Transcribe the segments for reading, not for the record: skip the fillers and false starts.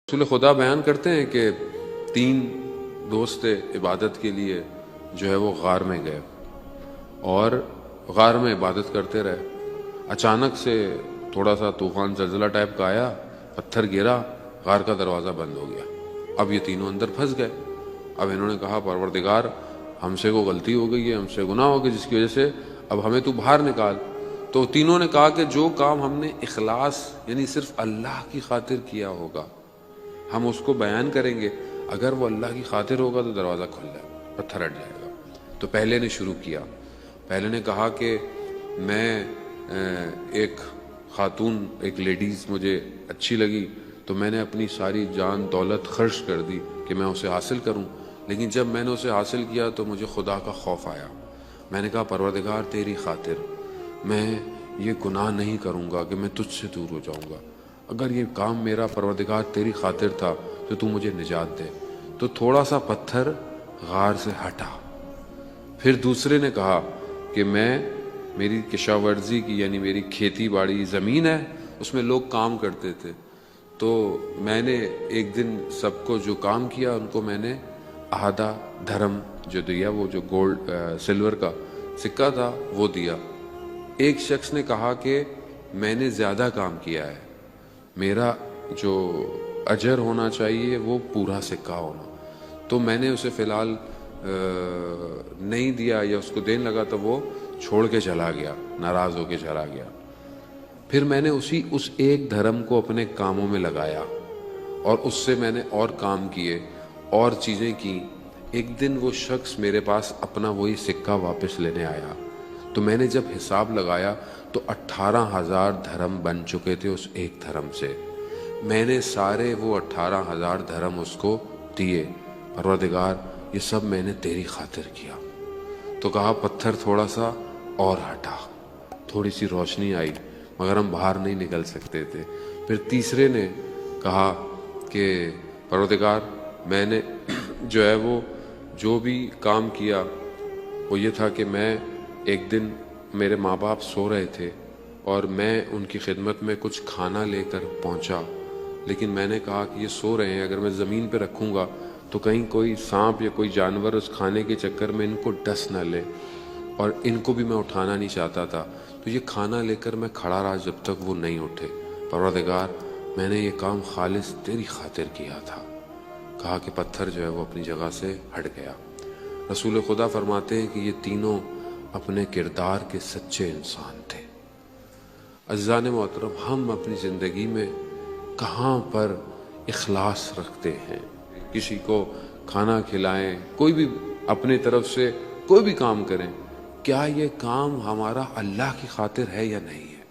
رسول خدا بیان کرتے ہیں کہ 3 دوست عبادت کے لیے جو ہے وہ غار میں گئے اور غار میں عبادت کرتے رہے۔ اچانک سے تھوڑا سا طوفان زلزلہ ٹائپ کا آیا، پتھر گرا، غار کا دروازہ بند ہو گیا۔ اب یہ تینوں اندر پھنس گئے۔ اب انہوں نے کہا پروردگار ہم سے کو غلطی ہو گئی ہے، ہم سے گناہ ہو گیا جس کی وجہ سے اب ہمیں تو باہر نکال۔ تو تینوں نے کہا کہ جو کام ہم نے اخلاص یعنی صرف اللہ کی خاطر کیا ہوگا ہم اس کو بیان کریں گے، اگر وہ اللہ کی خاطر ہوگا تو دروازہ کھل جائے گا، پتھر ہٹ جائے گا۔ تو پہلے نے شروع کیا، پہلے نے کہا کہ میں ایک خاتون، ایک لیڈیز مجھے اچھی لگی تو میں نے اپنی ساری جان دولت خرچ کر دی کہ میں اسے حاصل کروں، لیکن جب میں نے اسے حاصل کیا تو مجھے خدا کا خوف آیا۔ میں نے کہا پروردگار تیری خاطر میں یہ گناہ نہیں کروں گا کہ میں تجھ سے دور ہو جاؤں گا، اگر یہ کام میرا پروردگار تیری خاطر تھا تو مجھے نجات دے۔ تو تھوڑا سا پتھر غار سے ہٹا۔ پھر دوسرے نے کہا کہ میری کشاورزی کی یعنی میری کھیتی باڑی زمین ہے، اس میں لوگ کام کرتے تھے، تو میں نے ایک دن سب کو جو کام کیا ان کو میں نے آدھا دھرم جو دیا، وہ جو گولڈ سلور کا سکہ تھا وہ دیا۔ ایک شخص نے کہا کہ میں نے زیادہ کام کیا ہے، میرا جو اجر ہونا چاہیے وہ پورا سکہ ہونا، تو میں نے اسے فی الحال نہیں دیا یا اس کو دین لگا تو وہ چھوڑ کے چلا گیا، ناراض ہو کے چلا گیا۔ پھر میں نے اس ایک دھرم کو اپنے کاموں میں لگایا اور اس سے میں نے اور کام کیے اور چیزیں کی۔ ایک دن وہ شخص میرے پاس اپنا وہی سکہ واپس لینے آیا، تو میں نے جب حساب لگایا تو 18,000 دھرم بن چکے تھے اس ایک دھرم سے۔ میں نے سارے وہ 18,000 دھرم اس کو دیے، پروردگار یہ سب میں نے تیری خاطر کیا۔ تو کہا پتھر تھوڑا سا اور ہٹا، تھوڑی سی روشنی آئی، مگر ہم باہر نہیں نکل سکتے تھے۔ پھر تیسرے نے کہا کہ پروردگار میں نے جو ہے وہ جو بھی کام کیا وہ یہ تھا کہ میں ایک دن میرے ماں باپ سو رہے تھے اور میں ان کی خدمت میں کچھ کھانا لے کر پہنچا، لیکن میں نے کہا کہ یہ سو رہے ہیں، اگر میں زمین پہ رکھوں گا تو کہیں کوئی سانپ یا کوئی جانور اس کھانے کے چکر میں ان کو ڈس نہ لے، اور ان کو بھی میں اٹھانا نہیں چاہتا تھا، تو یہ کھانا لے کر میں کھڑا رہا جب تک وہ نہیں اٹھے۔ پروردگار میں نے یہ کام خالص تیری خاطر کیا تھا۔ کہا کہ پتھر جو ہے وہ اپنی جگہ سے ہٹ گیا۔ رسول خدا فرماتے ہیں کہ یہ تینوں اپنے کردار کے سچے انسان تھے۔ عزیزان محترم، ہم اپنی زندگی میں کہاں پر اخلاص رکھتے ہیں؟ کسی کو کھانا کھلائیں، کوئی بھی اپنے طرف سے کوئی بھی کام کریں، کیا یہ کام ہمارا اللہ کی خاطر ہے یا نہیں ہے؟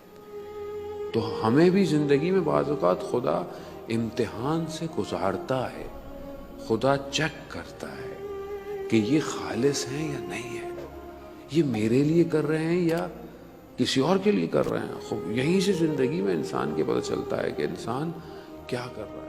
تو ہمیں بھی زندگی میں بعض اوقات خدا امتحان سے گزارتا ہے، خدا چیک کرتا ہے کہ یہ خالص ہیں یا نہیں ہے، یہ میرے لیے کر رہے ہیں یا کسی اور کے لیے کر رہے ہیں۔ یہیں سے زندگی میں انسان کے پتہ چلتا ہے کہ انسان کیا کر رہا ہے۔